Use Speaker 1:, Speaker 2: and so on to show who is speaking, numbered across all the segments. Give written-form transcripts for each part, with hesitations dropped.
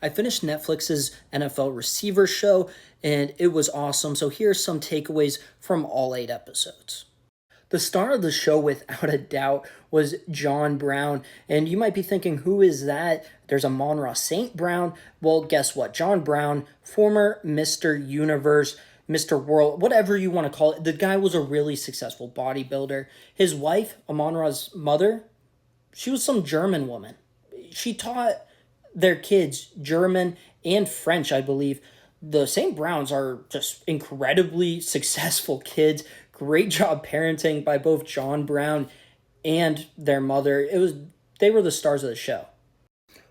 Speaker 1: I finished Netflix's NFL receiver show and it was awesome. So here's some takeaways from all 8 episodes. The star of the show, without a doubt, was John Brown. And you might be thinking, who is that? There's Amon-Ra St. Brown. Well, guess what? John Brown, former Mr. Universe, Mr. World, whatever you want to call it. The guy was a really successful bodybuilder. His wife, Amon-Ra's mother, she was some German woman. She taught their kids German and French, I believe. The St. Browns are just incredibly successful kids. Great job parenting by both John Brown and their mother. They were the stars of the show.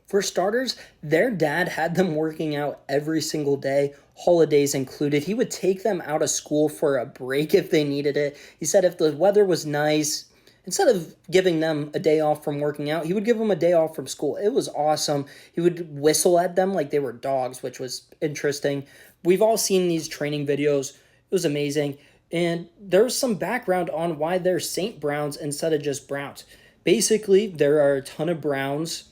Speaker 1: For starters, their dad had them working out every single day, holidays included. He would take them out of school for a break if they needed it. He said if the weather was nice, instead of giving them a day off from working out, he would give them a day off from school. It was awesome. He would whistle at them like they were dogs, which was interesting. We've all seen these training videos. It was amazing. And there's some background on why they're St. Browns instead of just Browns. Basically, there are a ton of Browns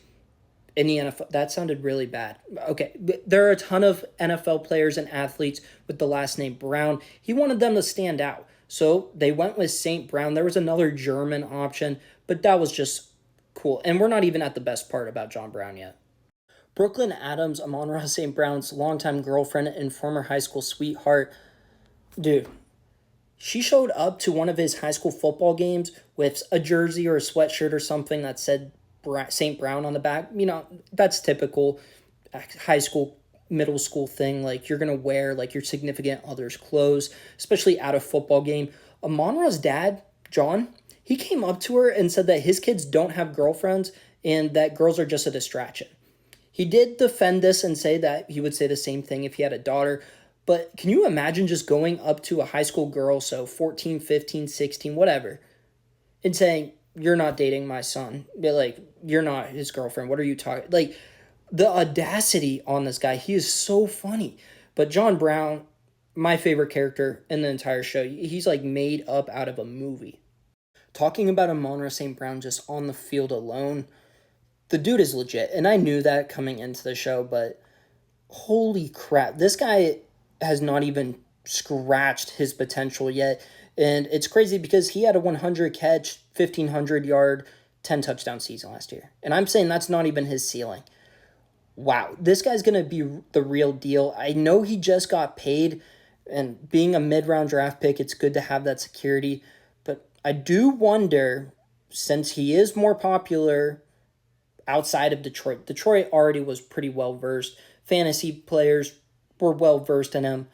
Speaker 1: in the NFL. That sounded really bad. Okay, there are a ton of NFL players and athletes with the last name Brown. He wanted them to stand out. So they went with St. Brown. There was another German option, but that was just cool. And we're not even at the best part about John Brown yet. Brooklyn Adams, Amon-Ra St. Brown's longtime girlfriend and former high school sweetheart. Dude, she showed up to one of his high school football games with a jersey or a sweatshirt or something that said St. Brown on the back. You know, that's typical high school, middle school thing. Like, you're going to wear, like, your significant other's clothes, especially at a football game. Amon-Ra's dad, John, he came up to her and said that his kids don't have girlfriends and that girls are just a distraction. He did defend this and say that he would say the same thing if he had a daughter. But can you imagine just going up to a high school girl, so 14, 15, 16, whatever, and saying, you're not dating my son. Like, you're not his girlfriend. What are you talking? Like, the audacity on this guy, he is so funny. But John Brown, my favorite character in the entire show, he's like made up out of a movie. Talking about Amon-Ra St. Brown just on the field alone, the dude is legit. And I knew that coming into the show, but holy crap, this guy has not even scratched his potential yet. And it's crazy because he had a 100 catch, 1,500 yard, 10 touchdown season last year. And I'm saying that's not even his ceiling. Wow, this guy's going to be the real deal. I know he just got paid, and being a mid-round draft pick, it's good to have that security. But I do wonder, since he is more popular outside of Detroit, Detroit already was pretty well-versed. Fantasy players were well-versed in him.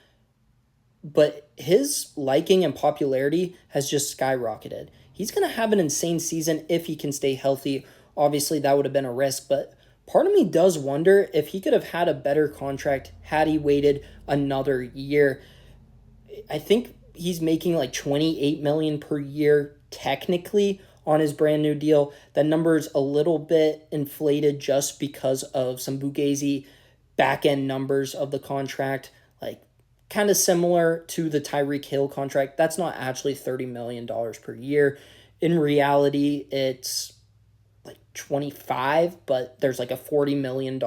Speaker 1: But his liking and popularity has just skyrocketed. He's going to have an insane season if he can stay healthy. Obviously, that would have been a risk, but part of me does wonder if he could have had a better contract had he waited another year. I think he's making like $28 million per year technically on his brand new deal. That number's a little bit inflated just because of some Fugazi back end numbers of the contract, like kind of similar to the Tyreek Hill contract. That's not actually $30 million per year. In reality, it's like 25, but there's like a $40 million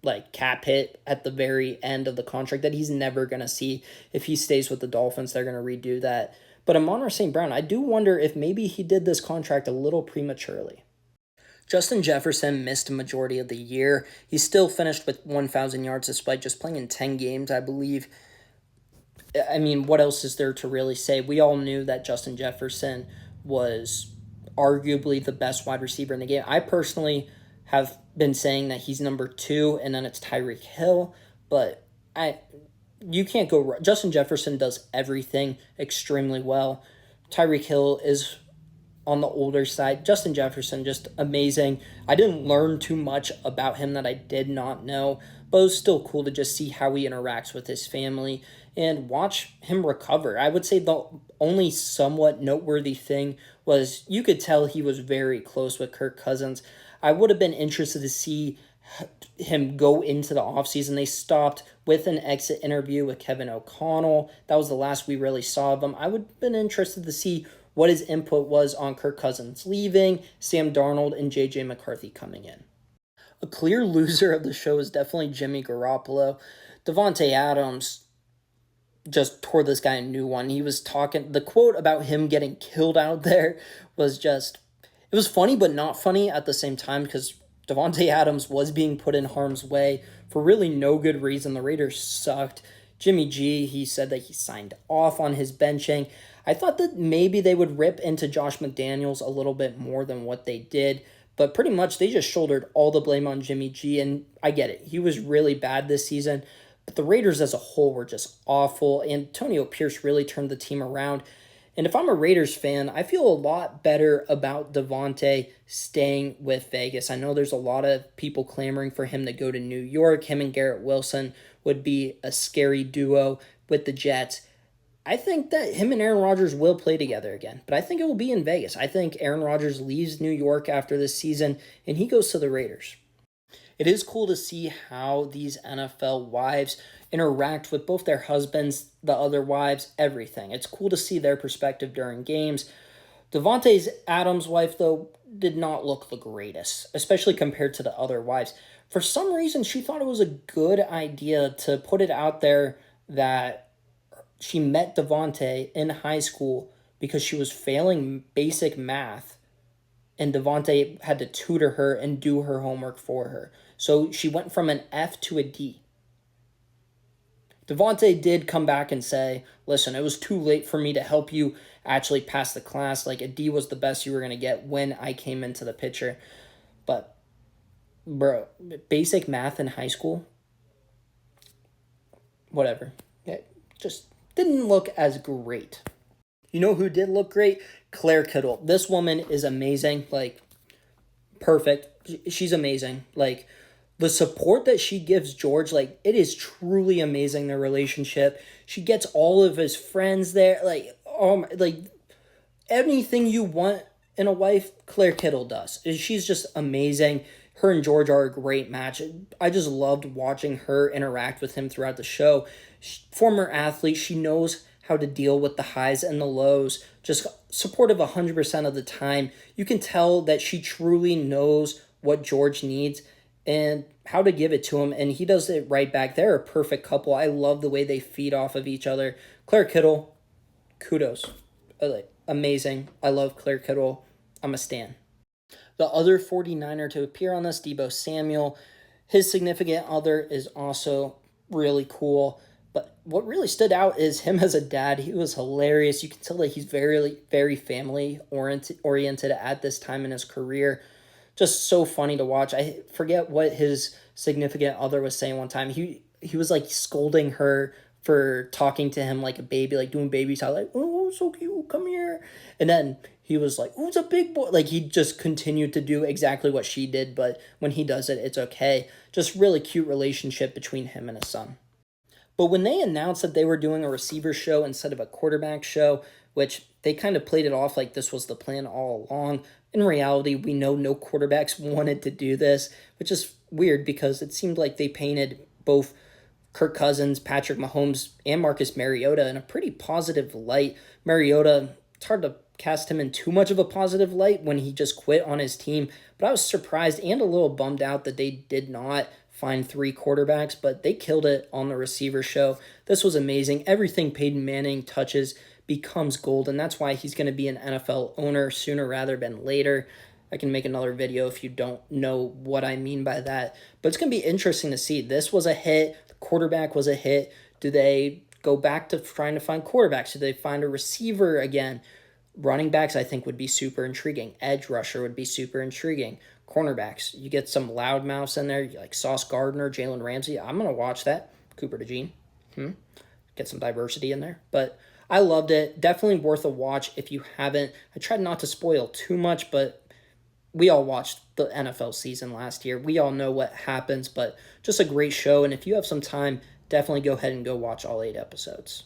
Speaker 1: like cap hit at the very end of the contract that he's never going to see. If he stays with the Dolphins, they're going to redo that. But Amon-Ra St. Brown, I do wonder if maybe he did this contract a little prematurely. Justin Jefferson missed a majority of the year. He still finished with 1,000 yards despite just playing in 10 games, I believe. I mean, what else is there to really say? We all knew that Justin Jefferson was arguably the best wide receiver in the game. I personally have been saying that he's number 2, and then it's Tyreek Hill. But you can't go wrong. Justin Jefferson does everything extremely well. Tyreek Hill is on the older side. Justin Jefferson, just amazing. I didn't learn too much about him that I did not know, but it was still cool to just see how he interacts with his family and watch him recover. I would say the only somewhat noteworthy thing was you could tell he was very close with Kirk Cousins. I would have been interested to see him go into the offseason. They stopped with an exit interview with Kevin O'Connell. That was the last we really saw of him. I would have been interested to see what his input was on Kirk Cousins leaving, Sam Darnold, and J.J. McCarthy coming in. A clear loser of the show is definitely Jimmy Garoppolo. Davante Adams just tore this guy a new one. He was talking, the quote about him getting killed out there was just, it was funny but not funny at the same time, because Davante Adams was being put in harm's way for really no good reason. The Raiders sucked. Jimmy G, he said that he signed off on his benching. I thought that maybe they would rip into Josh McDaniels a little bit more than what they did, but pretty much they just shouldered all the blame on Jimmy G, and I get it. He was really bad this season, but the Raiders as a whole were just awful. Antonio Pierce really turned the team around. And if I'm a Raiders fan, I feel a lot better about Davante staying with Vegas. I know there's a lot of people clamoring for him to go to New York. Him and Garrett Wilson would be a scary duo with the Jets. I think that him and Aaron Rodgers will play together again, but I think it will be in Vegas. I think Aaron Rodgers leaves New York after this season, and he goes to the Raiders. It is cool to see how these NFL wives interact with both their husbands, the other wives, everything. It's cool to see their perspective during games. Davante Adams' wife, though, did not look the greatest, especially compared to the other wives. For some reason, she thought it was a good idea to put it out there that she met Davante in high school because she was failing basic math, and Davante had to tutor her and do her homework for her. So she went from an F to a D. Davante did come back and say, listen, it was too late for me to help you actually pass the class. Like, a D was the best you were going to get when I came into the picture. But, bro, basic math in high school, whatever. It just didn't look as great. You know who did look great? Claire Kittle. This woman is amazing. Like, perfect. She's amazing. Like, the support that she gives George, like, it is truly amazing, their relationship. She gets all of his friends there. Like, anything you want in a wife, Claire Kittle does. She's just amazing. Her and George are a great match. I just loved watching her interact with him throughout the show. Former athlete, she knows how to deal with the highs and the lows, just supportive 100% of the time. You can tell that she truly knows what George needs and how to give it to him, and he does it right back. They're a perfect couple. I love the way they feed off of each other. Claire Kittle, kudos. Amazing. I love Claire Kittle. I'm a stan. The other 49er to appear on this, Deebo Samuel, his significant other is also really cool. But what really stood out is him as a dad. He was hilarious. You can tell that he's very, very family oriented at this time in his career. Just so funny to watch. I forget what his significant other was saying one time. He was like scolding her for talking to him like a baby, like doing baby style, like, oh, so cute, come here. And then he was like, who's a big boy? Like, he just continued to do exactly what she did, but when he does it, it's okay. Just really cute relationship between him and his son. But when they announced that they were doing a receiver show instead of a quarterback show, which they kind of played it off like this was the plan all along, in reality, we know no quarterbacks wanted to do this, which is weird because it seemed like they painted both Kirk Cousins, Patrick Mahomes, and Marcus Mariota in a pretty positive light. Mariota, it's hard to cast him in too much of a positive light when he just quit on his team, but I was surprised and a little bummed out that they did not find 3 quarterbacks, but they killed it on the receiver show. This was amazing. Everything Peyton Manning touches becomes gold, and that's why he's going to be an NFL owner sooner rather than later. I can make another video if you don't know what I mean by that. But it's going to be interesting to see. This was a hit. The quarterback was a hit. Do they go back to trying to find quarterbacks? Do they find a receiver again? Running backs, I think, would be super intriguing. Edge rusher would be super intriguing. Cornerbacks, you get some loudmouths in there, like Sauce Gardner, Jalen Ramsey. I'm going to watch that. Cooper DeJean. Get some diversity in there. But I loved it. Definitely worth a watch if you haven't. I tried not to spoil too much, but we all watched the NFL season last year. We all know what happens, but just a great show. And if you have some time, definitely go ahead and go watch all 8 episodes.